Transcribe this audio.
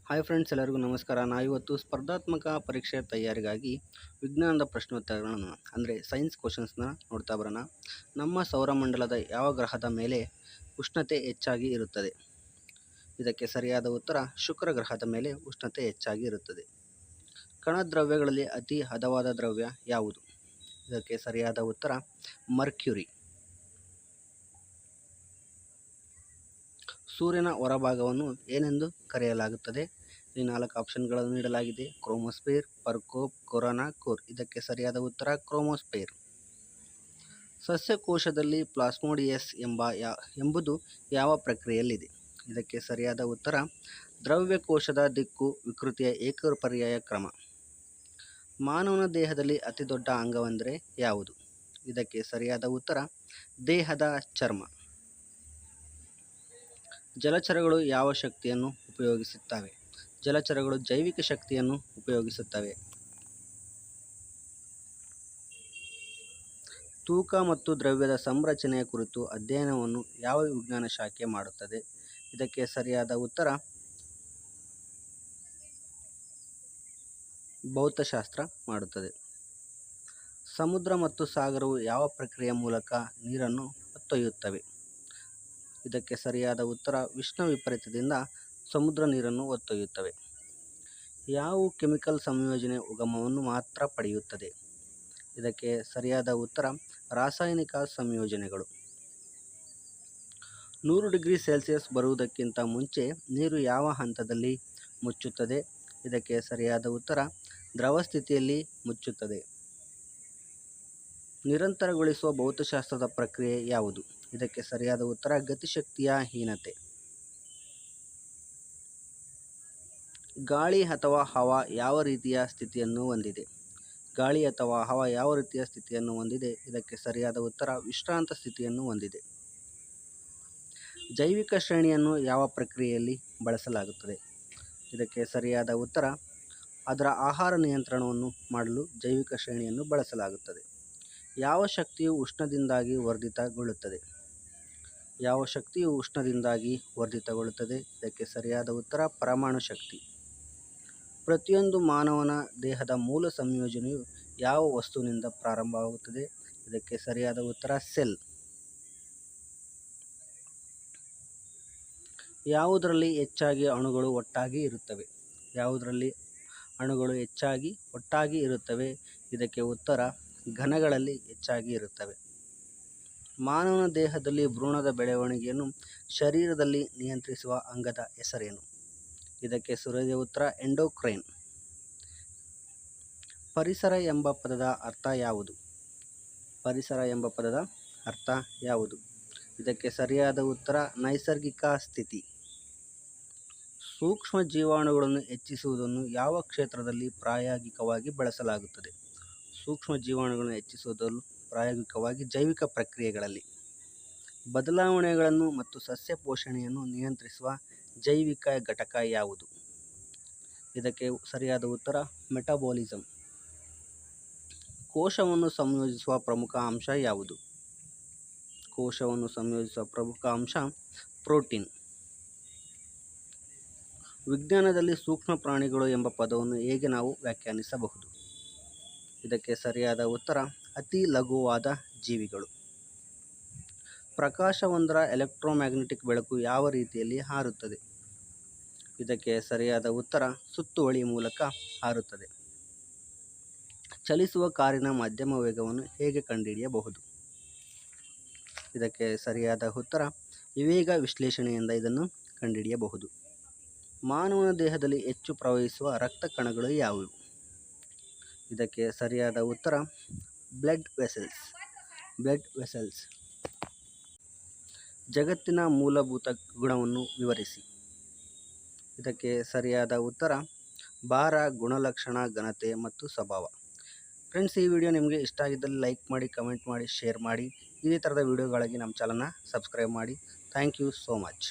Hi friends, ಎಲ್ಲರಿಗೂ ನಮಸ್ಕಾರ. ನಾವಿವತ್ತು ಸ್ಪರ್ಧಾತ್ಮಕ ಪರೀಕ್ಷೆ ತಯಾರಿಗಾಗಿ ವಿಜ್ಞಾನದ ಪ್ರಶ್ನೋತ್ತರಗಳನ್ನು ಅಂದರೆ ಸೈನ್ಸ್ ಕ್ವಶನ್ಸ್ನ ನೋಡ್ತಾ ಬರೋಣ. ನಮ್ಮ ಸೌರಮಂಡಲದ ಯಾವ ಗ್ರಹದ ಮೇಲೆ ಉಷ್ಣತೆ ಹೆಚ್ಚಾಗಿ ಇರುತ್ತದೆ? ಇದಕ್ಕೆ ಸರಿಯಾದ ಉತ್ತರ ಶುಕ್ರ ಗ್ರಹದ ಮೇಲೆ ಉಷ್ಣತೆ ಹೆಚ್ಚಾಗಿ ಇರುತ್ತದೆ. ಕಣದ್ರವ್ಯಗಳಲ್ಲಿ ಅತಿ ಹದವಾದ ದ್ರವ್ಯ ಯಾವುದು? ಇದಕ್ಕೆ ಸರಿಯಾದ ಉತ್ತರ ಮರ್ಕ್ಯುರಿ. ಸೂರ್ಯನ ಹೊರಭಾಗವನ್ನು ಏನೆಂದು ಕರೆಯಲಾಗುತ್ತದೆ? ಈ 4 ಆಪ್ಷನ್ಗಳನ್ನು ನೀಡಲಾಗಿದೆ: ಕ್ರೋಮೋಸ್ಫಿಯರ್, ಪರ್ಕೋಪ್, ಕೊರೋನಾ, ಕೋರ್. ಇದಕ್ಕೆ ಸರಿಯಾದ ಉತ್ತರ ಕ್ರೋಮೋಸ್ಫಿಯರ್. ಸಸ್ಯಕೋಶದಲ್ಲಿ ಪ್ಲಾಸ್ಮೋಡಿಯಸ್ ಎಂಬುದು ಯಾವ ಪ್ರಕ್ರಿಯೆಯಲ್ಲಿದೆ? ಇದಕ್ಕೆ ಸರಿಯಾದ ಉತ್ತರ ದ್ರವ್ಯಕೋಶದ ದಿಕ್ಕು ವಿಕೃತಿಯ ಏಕಪರ್ಯಾಯ ಕ್ರಮ. ಮಾನವನ ದೇಹದಲ್ಲಿ ಅತಿ ದೊಡ್ಡ ಅಂಗವೆಂದರೆ ಯಾವುದು? ಇದಕ್ಕೆ ಸರಿಯಾದ ಉತ್ತರ ದೇಹದ ಚರ್ಮ. ಜಲಚರಗಳು ಯಾವ ಶಕ್ತಿಯನ್ನು ಉಪಯೋಗಿಸುತ್ತವೆ? ಜಲಚರಗಳು ಜೈವಿಕ ಶಕ್ತಿಯನ್ನು ಉಪಯೋಗಿಸುತ್ತವೆ. ತೂಕ ಮತ್ತು ದ್ರವ್ಯದ ಸಂರಚನೆಯ ಕುರಿತು ಅಧ್ಯಯನವನ್ನು ಯಾವ ವಿಜ್ಞಾನ ಶಾಖೆ ಮಾಡುತ್ತದೆ? ಇದಕ್ಕೆ ಸರಿಯಾದ ಉತ್ತರ ಭೌತಶಾಸ್ತ್ರ ಮಾಡುತ್ತದೆ. ಸಮುದ್ರ ಮತ್ತು ಸಾಗರವು ಯಾವ ಪ್ರಕ್ರಿಯೆಯ ಮೂಲಕ ನೀರನ್ನು ಹೊತ್ತೊಯ್ಯುತ್ತವೆ? ಇದಕ್ಕೆ ಸರಿಯಾದ ಉತ್ತರ ಉಷ್ಣ ವಿಪರೀತದಿಂದ ಸಮುದ್ರ ನೀರನ್ನು ಹೊತ್ತೊಯ್ಯುತ್ತವೆ. ಯಾವ ಕೆಮಿಕಲ್ ಸಂಯೋಜನೆ ಉಗಮವನ್ನು ಮಾತ್ರ ಪಡೆಯುತ್ತದೆ? ಇದಕ್ಕೆ ಸರಿಯಾದ ಉತ್ತರ ರಾಸಾಯನಿಕ ಸಂಯೋಜನೆಗಳು. 100 ಡಿಗ್ರಿ ಸೆಲ್ಸಿಯಸ್ ಬರುವುದಕ್ಕಿಂತ ಮುಂಚೆ ನೀರು ಯಾವ ಹಂತದಲ್ಲಿ ಮುಚ್ಚುತ್ತದೆ? ಇದಕ್ಕೆ ಸರಿಯಾದ ಉತ್ತರ ದ್ರವ ಸ್ಥಿತಿಯಲ್ಲಿ ಮುಚ್ಚುತ್ತದೆ. ನಿರಂತರಗೊಳಿಸುವ ಭೌತಶಾಸ್ತ್ರದ ಪ್ರಕ್ರಿಯೆ ಯಾವುದು? ಇದಕ್ಕೆ ಸರಿಯಾದ ಉತ್ತರ ಗತಿಶಕ್ತಿಯ ಹೀನತೆ. ಗಾಳಿ ಅಥವಾ ಹವಾ ಯಾವ ರೀತಿಯ ಸ್ಥಿತಿಯನ್ನು ಹೊಂದಿದೆ? ಗಾಳಿ ಅಥವಾ ಹವಾ ಯಾವ ರೀತಿಯ ಸ್ಥಿತಿಯನ್ನು ಹೊಂದಿದೆ? ಇದಕ್ಕೆ ಸರಿಯಾದ ಉತ್ತರ ವಿಶ್ರಾಂತ ಸ್ಥಿತಿಯನ್ನು ಹೊಂದಿದೆ. ಜೈವಿಕ ಶ್ರೇಣಿಯನ್ನು ಯಾವ ಪ್ರಕ್ರಿಯೆಯಲ್ಲಿ ಬಳಸಲಾಗುತ್ತದೆ? ಇದಕ್ಕೆ ಸರಿಯಾದ ಉತ್ತರ ಅದರ ಆಹಾರ ನಿಯಂತ್ರಣವನ್ನು ಮಾಡಲು ಜೈವಿಕ ಶ್ರೇಣಿಯನ್ನು ಬಳಸಲಾಗುತ್ತದೆ. ಯಾವ ಶಕ್ತಿಯು ಉಷ್ಣದಿಂದಾಗಿ ವರ್ಧಿತಗೊಳ್ಳುತ್ತದೆ? ಯಾವ ಶಕ್ತಿಯು ಉಷ್ಣದಿಂದಾಗಿ ವರ್ಧಿತಗೊಳ್ಳುತ್ತದೆ? ಇದಕ್ಕೆ ಸರಿಯಾದ ಉತ್ತರ ಪರಮಾಣು ಶಕ್ತಿ. ಪ್ರತಿಯೊಂದು ಮಾನವನ ದೇಹದ ಮೂಲ ಸಂಯೋಜನೆಯು ಯಾವ ವಸ್ತುವಿನಿಂದ ಪ್ರಾರಂಭವಾಗುತ್ತದೆ? ಇದಕ್ಕೆ ಸರಿಯಾದ ಉತ್ತರ ಸೆಲ್. ಯಾವುದರಲ್ಲಿ ಹೆಚ್ಚಾಗಿ ಅಣುಗಳು ಒಟ್ಟಾಗಿ ಇರುತ್ತವೆ? ಯಾವುದರಲ್ಲಿ ಅಣುಗಳು ಹೆಚ್ಚಾಗಿ ಒಟ್ಟಾಗಿ ಇರುತ್ತವೆ? ಇದಕ್ಕೆ ಉತ್ತರ ಘನಗಳಲ್ಲಿ ಹೆಚ್ಚಾಗಿ ಇರುತ್ತವೆ. ಮಾನವನ ದೇಹದಲ್ಲಿ ಭ್ರೂಣದ ಬೆಳವಣಿಗೆಯನ್ನು ಶರೀರದಲ್ಲಿ ನಿಯಂತ್ರಿಸುವ ಅಂಗದ ಹೆಸರೇನು? ಇದಕ್ಕೆ ಸರಿಯಾದ ಉತ್ತರ ಎಂಡೋಕ್ರೈನ್. ಪರಿಸರ ಎಂಬ ಪದದ ಅರ್ಥ ಯಾವುದು? ಪರಿಸರ ಎಂಬ ಪದದ ಅರ್ಥ ಯಾವುದು? ಇದಕ್ಕೆ ಸರಿಯಾದ ಉತ್ತರ ನೈಸರ್ಗಿಕ ಸ್ಥಿತಿ. ಸೂಕ್ಷ್ಮ ಜೀವಾಣುಗಳನ್ನು ಹೆಚ್ಚಿಸುವುದನ್ನು ಯಾವ ಕ್ಷೇತ್ರದಲ್ಲಿ ಪ್ರಾಯೋಗಿಕವಾಗಿ ಬಳಸಲಾಗುತ್ತದೆ? ಸೂಕ್ಷ್ಮ ಜೀವಾಣುಗಳನ್ನು ಹೆಚ್ಚಿಸುವುದನ್ನು ಪ್ರಾಯೋಗಿಕವಾಗಿ ಜೈವಿಕ ಪ್ರಕ್ರಿಯೆಗಳಲ್ಲಿ. ಬದಲಾವಣೆಗಳನ್ನು ಮತ್ತು ಸಸ್ಯ ಪೋಷಣೆಯನ್ನು ನಿಯಂತ್ರಿಸುವ ಜೈವಿಕ ಘಟಕ ಯಾವುದು? ಇದಕ್ಕೆ ಸರಿಯಾದ ಉತ್ತರ ಮೆಟಬಾಲಿಸಮ್. ಕೋಶವನ್ನು ಸಂಯೋಜಿಸುವ ಪ್ರಮುಖ ಅಂಶ ಯಾವುದು? ಕೋಶವನ್ನು ಸಂಯೋಜಿಸುವ ಪ್ರಮುಖ ಅಂಶ ಪ್ರೋಟೀನ್. ವಿಜ್ಞಾನದಲ್ಲಿ ಸೂಕ್ಷ್ಮ ಪ್ರಾಣಿಗಳು ಎಂಬ ಪದವನ್ನು ಹೇಗೆ ನಾವು ವ್ಯಾಖ್ಯಾನಿಸಬಹುದು? ಇದಕ್ಕೆ ಸರಿಯಾದ ಉತ್ತರ ಅತಿ ಲಘುವಾದ ಜೀವಿಗಳು. ಪ್ರಕಾಶವೊಂದರ ಎಲೆಕ್ಟ್ರೋಮ್ಯಾಗ್ನೆಟಿಕ್ ಬೆಳಕು ಯಾವ ರೀತಿಯಲ್ಲಿ ಹಾರುತ್ತದೆ? ಇದಕ್ಕೆ ಸರಿಯಾದ ಉತ್ತರ ಸುತ್ತುವಳಿ ಮೂಲಕ ಹಾರುತ್ತದೆ. ಚಲಿಸುವ ಕಾರಿನ ಮಧ್ಯಮ ವೇಗವನ್ನು ಹೇಗೆ ಕಂಡುಹಿಡಿಯಬಹುದು? ಇದಕ್ಕೆ ಸರಿಯಾದ ಉತ್ತರ ವಿವೇಗ ವಿಶ್ಲೇಷಣೆಯಿಂದ ಇದನ್ನು ಕಂಡುಹಿಡಿಯಬಹುದು. ಮಾನವನ ದೇಹದಲ್ಲಿ ಹೆಚ್ಚು ಪ್ರವಹಿಸುವ ರಕ್ತ ಕಣಗಳು ಯಾವುವು? ಇದಕ್ಕೆ ಸರಿಯಾದ ಉತ್ತರ ಬ್ಲಡ್ ವೆಸಲ್ಸ್. ಜಗತ್ತಿನ ಮೂಲಭೂತ ಗುಣವನ್ನು ವಿವರಿಸಿ. ಇದಕ್ಕೆ ಸರಿಯಾದ ಉತ್ತರ ಭಾರ, ಗುಣಲಕ್ಷಣ, ಘನತೆ ಮತ್ತು ಸ್ವಭಾವ. ಫ್ರೆಂಡ್ಸ್, ಈ ವಿಡಿಯೋ ನಿಮಗೆ ಇಷ್ಟ ಆಗಿದ್ದಲ್ಲಿ ಲೈಕ್ ಮಾಡಿ, ಕಮೆಂಟ್ ಮಾಡಿ, ಶೇರ್ ಮಾಡಿ. ಇದೇ ಥರದ ವಿಡಿಯೋಗಾಗಿ ನಮ್ಮ ಚಾನಲ್ನ ಸಬ್ಸ್ಕ್ರೈಬ್ ಮಾಡಿ. Thank you so much.